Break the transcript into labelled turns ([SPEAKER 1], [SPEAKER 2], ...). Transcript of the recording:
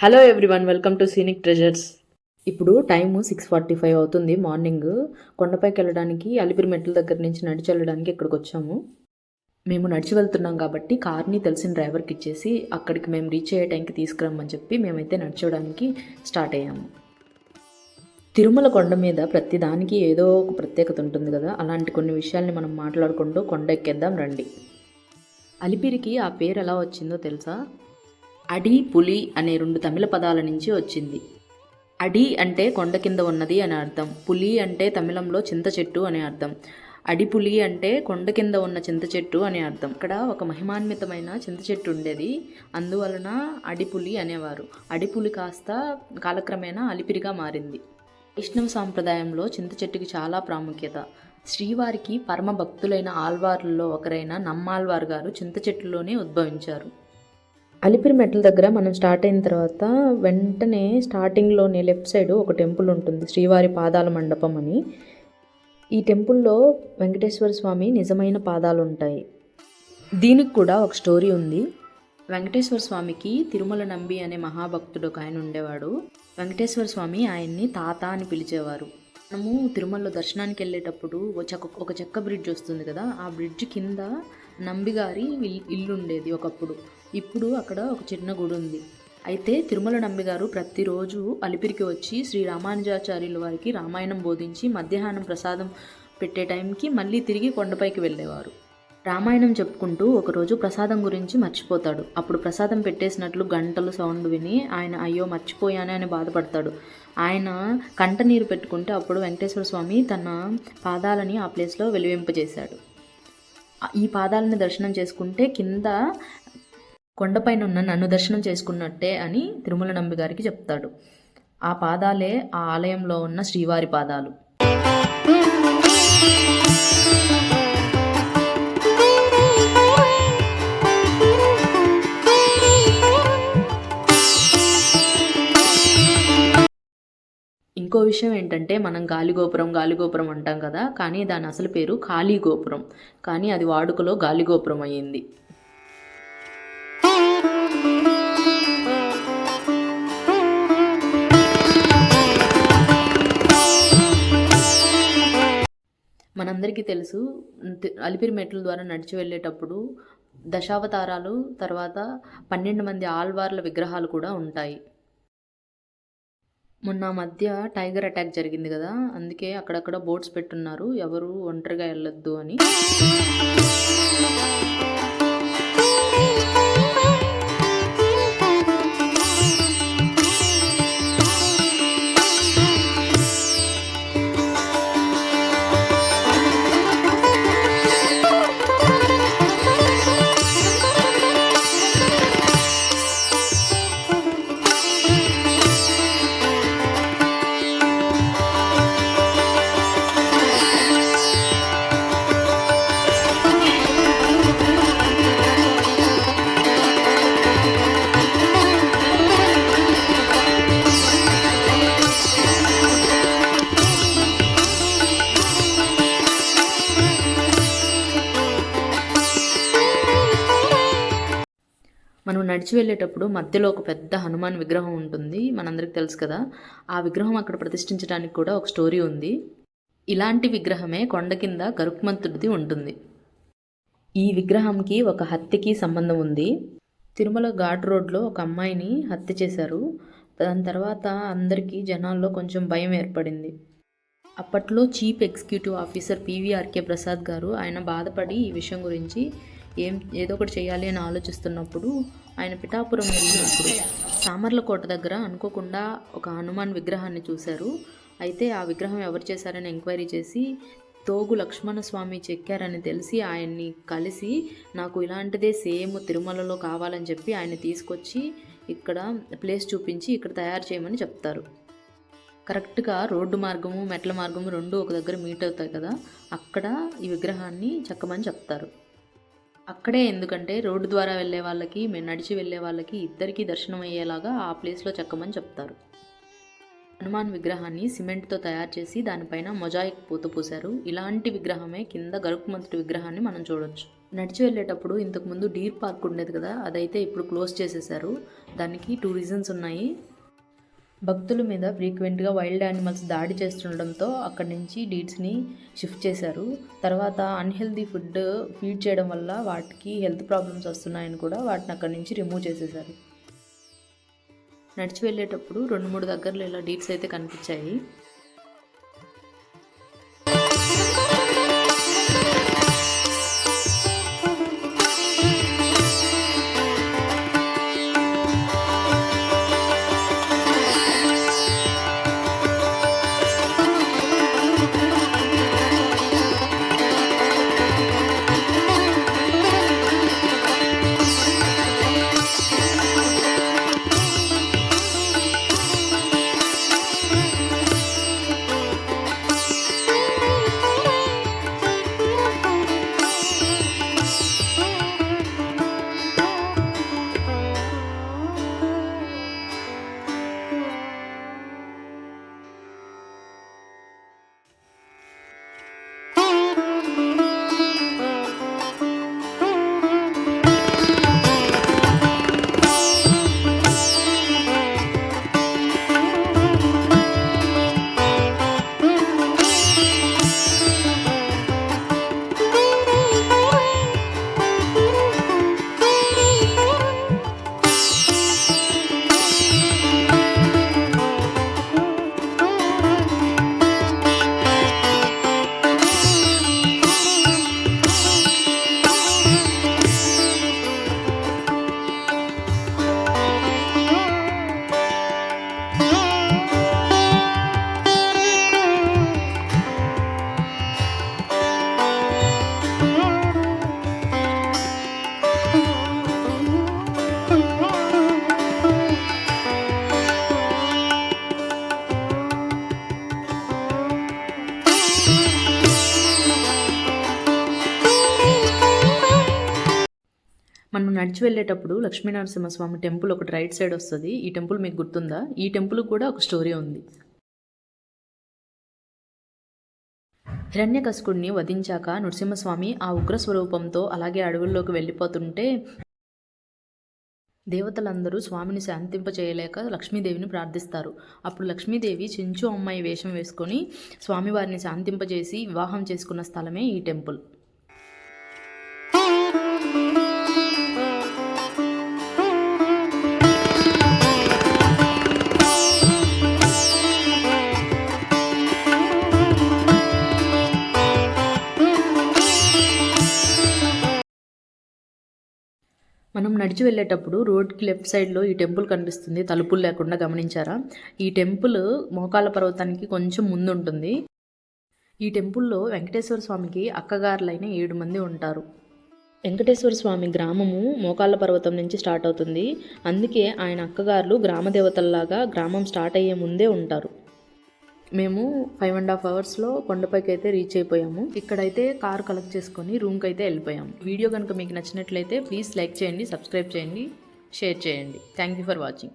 [SPEAKER 1] Hello everyone, welcome to scenic treasures. ఇప్పుడు time 6:45 అవుతుంది morning. కొండపైకి వెళ్ళడానికి అలిపిరి మెట్ల దగ్గర నుంచి నడిచి వెళ్ళడానికి ఇక్కడికి వచ్చాము. మేము నడిచి వెళ్తున్నాం కాబట్టి కార్ని తెలిసిన డ్రైవర్కి ఇచ్చేసి అక్కడికి మేము రీచ్ అయ్యే టైంకి తీసుకురమ్మని చెప్పి మేమైతే నడిచడానికి స్టార్ట్ అయ్యాము. తిరుమల కొండ మీద ప్రతి దానికి ఏదో ఒక ప్రత్యేకత ఉంటుంది కదా, అలాంటి కొన్ని విషయాల్ని మనం మాట్లాడుకుంటూ కొండ ఎక్కేద్దాం రండి. అలిపిరికి ఆ పేరు ఎలా వచ్చిందో తెలుసా? అడి పులి అనే 2 తమిళ పదాల నుంచి వచ్చింది. అడి అంటే కొండ కింద ఉన్నది అని అర్థం, పులి అంటే తమిళంలో చింత చెట్టు అనే అర్థం. అడిపులి అంటే కొండ కింద ఉన్న చింత చెట్టు అనే అర్థం. ఇక్కడ ఒక మహిమాన్వితమైన చింత చెట్టు ఉండేది, అందువలన అడిపులి అనేవారు. అడిపులి కాస్త కాలక్రమేణా అలిపిరిగా మారింది. వైష్ణవ సాంప్రదాయంలో చింత చెట్టుకి చాలా ప్రాముఖ్యత. శ్రీవారికి పరమ భక్తులైన ఆల్వార్లలో ఒకరైన నమ్మాల్వార్ గారు చింత చెట్టులోనే ఉద్భవించారు. అలిపిరి మెట్ల దగ్గర మనం స్టార్ట్ అయిన తర్వాత వెంటనే స్టార్టింగ్లోనే లెఫ్ట్ సైడ్ ఒక టెంపుల్ ఉంటుంది, శ్రీవారి పాదాల మండపం అని. ఈ టెంపుల్లో వెంకటేశ్వర స్వామి నిజమైన పాదాలు ఉంటాయి. దీనికి కూడా ఒక స్టోరీ ఉంది. వెంకటేశ్వర స్వామికి తిరుమల నంబి అనే మహాభక్తుడు ఒక ఆయన ఉండేవాడు. వెంకటేశ్వర స్వామి ఆయన్ని తాత అని పిలిచేవారు. మనము తిరుమలలో దర్శనానికి వెళ్ళేటప్పుడు ఒక చెక్క బ్రిడ్జ్ వస్తుంది కదా, ఆ బ్రిడ్జ్ కింద నంబిగారి ఇల్లు ఉండేది ఒకప్పుడు. ఇప్పుడు అక్కడ ఒక చిన్న గుడి ఉంది. అయితే తిరుమల నంబిగారు ప్రతిరోజు అలిపిరికి వచ్చి శ్రీ రామానుజాచార్యుల వారికి రామాయణం బోధించి మధ్యాహ్నం ప్రసాదం పెట్టే టైంకి మళ్ళీ తిరిగి కొండపైకి వెళ్ళేవారు. రామాయణం చెప్పుకుంటూ ఒకరోజు ప్రసాదం గురించి మర్చిపోతాడు. అప్పుడు ప్రసాదం పెట్టేసినట్లు గంటలు సౌండ్ విని ఆయన అయ్యో మర్చిపోయానే అని బాధపడతాడు. ఆయన కంట నీరు పెట్టుకుంటే అప్పుడు వెంకటేశ్వర స్వామి తన పాదాలని ఆ ప్లేస్లో వెలువింపజేశాడు. ఈ పాదాలని దర్శనం చేసుకుంటే కింద కొండపైన ఉన్న నన్ను దర్శనం చేసుకున్నట్టే అని తిరుమల నంబి గారికి చెప్తాడు. ఆ పాదాలే ఆ ఆలయంలో ఉన్న శ్రీవారి పాదాలు. ఇంకో విషయం ఏంటంటే, మనం గాలిగోపురం అంటాం కదా, కానీ దాని అసలు పేరు కాళీగోపురం. కానీ అది వాడుకలో గాలిగోపురం అయ్యింది. మనందరికీ తెలుసు, అలిపిరి మెట్ల ద్వారా నడిచి వెళ్ళేటప్పుడు దశావతారాలు తర్వాత 12 మంది ఆల్వార్ల విగ్రహాలు కూడా ఉంటాయి. మొన్న మధ్య టైగర్ అటాక్ జరిగింది కదా, అందుకే అక్కడక్కడ బోట్స్ పెట్టున్నారు, ఎవరు ఒంటరిగా వెళ్ళొద్దు అని. మనం నడిచి వెళ్ళేటప్పుడు మధ్యలో ఒక పెద్ద హనుమాన్ విగ్రహం ఉంటుంది, మనందరికి తెలుసు కదా. ఆ విగ్రహం అక్కడ ప్రతిష్ఠించడానికి కూడా ఒక స్టోరీ ఉంది. ఇలాంటి విగ్రహమే కొండ కింద గరుత్మంతుడిది ఉంటుంది. ఈ విగ్రహంకి ఒక హత్యకి సంబంధం ఉంది. తిరుమల ఘాట్ రోడ్లో ఒక అమ్మాయిని హత్య చేశారు. దాని తర్వాత అందరికీ జనాల్లో కొంచెం భయం ఏర్పడింది. అప్పట్లో chief executive officer PVRK Prasad గారు ఆయన బాధపడి ఈ విషయం గురించి ఏదో ఒకటి చేయాలి అని ఆలోచిస్తున్నప్పుడు ఆయన పిఠాపురం వెళ్ళినప్పుడు సామర్లకోట దగ్గర అనుకోకుండా ఒక హనుమాన్ విగ్రహాన్ని చూశారు. అయితే ఆ విగ్రహం ఎవరు చేశారని ఎంక్వైరీ చేసి తోగు లక్ష్మణస్వామి చెక్కారని తెలిసి ఆయన్ని కలిసి నాకు ఇలాంటిదే సేమ్ తిరుమలలో కావాలని చెప్పి ఆయన తీసుకొచ్చి ఇక్కడ ప్లేస్ చూపించి ఇక్కడ తయారు చేయమని చెప్తారు. కరెక్ట్గా రోడ్డు మార్గము మెట్ల మార్గము రెండు ఒక దగ్గర మీట్ అవుతాయి కదా, అక్కడ ఈ విగ్రహాన్ని చెక్కమని చెప్తారు. అక్కడే ఎందుకంటే రోడ్డు ద్వారా వెళ్ళే వాళ్ళకి నడిచి వెళ్ళే వాళ్ళకి ఇద్దరికీ దర్శనం అయ్యేలాగా ఆ ప్లేస్లో చెక్కమని చెప్తారు. హనుమాన్ విగ్రహాన్ని సిమెంట్తో తయారు చేసి దానిపైన మొజాయిక్ పూత పూశారు. ఇలాంటి విగ్రహమే కింద గరుత్మంతుడి విగ్రహాన్ని మనం చూడొచ్చు. నడిచి వెళ్ళేటప్పుడు ఇంతకుముందు డీర్ పార్క్ ఉండేది కదా, అదైతే ఇప్పుడు క్లోజ్ చేసేసారు. దానికి 2 రీజన్స్ ఉన్నాయి. భక్తుల మీద ఫ్రీక్వెంట్గా వైల్డ్ యానిమల్స్ దాడి చేస్తుండడంతో అక్కడి నుంచి డీర్స్ని షిఫ్ట్ చేశారు. తర్వాత అన్హెల్దీ ఫుడ్ ఫీడ్ చేయడం వల్ల వాటికి హెల్త్ ప్రాబ్లమ్స్ వస్తున్నాయని కూడా వాటిని అక్కడి నుంచి రిమూవ్ చేసేసారు. నడిచి వెళ్ళేటప్పుడు 2-3 దగ్గరలో ఇలా డీర్స్ అయితే కనిపించాయి. మనం నడిచి వెళ్ళేటప్పుడు లక్ష్మీనరసింహస్వామి టెంపుల్ ఒకటి రైట్ సైడ్ వస్తుంది. ఈ టెంపుల్ మీకు గుర్తుందా? ఈ టెంపుల్ కూడా ఒక స్టోరీ ఉంది. హిరణ్యకశిపుడిని వధించాక నరసింహస్వామి ఆ ఉగ్ర స్వరూపంతో అలాగే అడవుల్లోకి వెళ్ళిపోతుంటే దేవతలందరూ స్వామిని శాంతింపచేయలేక లక్ష్మీదేవిని ప్రార్థిస్తారు. అప్పుడు లక్ష్మీదేవి చెంచు అమ్మాయి వేషం వేసుకొని స్వామివారిని శాంతింపజేసి వివాహం చేసుకున్న స్థలమే ఈ టెంపుల్. మనం నడిచి వెళ్ళేటప్పుడు రోడ్కి లెఫ్ట్ సైడ్లో ఈ టెంపుల్ కనిపిస్తుంది, తలుపులు లేకుండా. గమనించారా? ఈ టెంపుల్ మోకాళ్ళ పర్వతానికి కొంచెం ముందు ఉంటుంది. ఈ టెంపుల్లో వెంకటేశ్వర స్వామికి అక్కగారులైన 7 మంది ఉంటారు. వెంకటేశ్వర స్వామి గ్రామము మోకాళ్ళ పర్వతం నుంచి స్టార్ట్ అవుతుంది. అందుకే ఆయన అక్కగారులు గ్రామ దేవతల్లాగా గ్రామం స్టార్ట్ అయ్యే ముందే ఉంటారు. మేము 5.5 అవర్స్లో కొండపైకి అయితే రీచ్ అయిపోయాము. ఇక్కడైతే కార్ కలెక్ట్ చేసుకొని రూమ్కి అయితే వెళ్ళిపోయాము. వీడియో కనుక మీకు నచ్చినట్లయితే ప్లీజ్ లైక్ చేయండి, సబ్స్క్రైబ్ చేయండి, షేర్ చేయండి. Thank you for watching.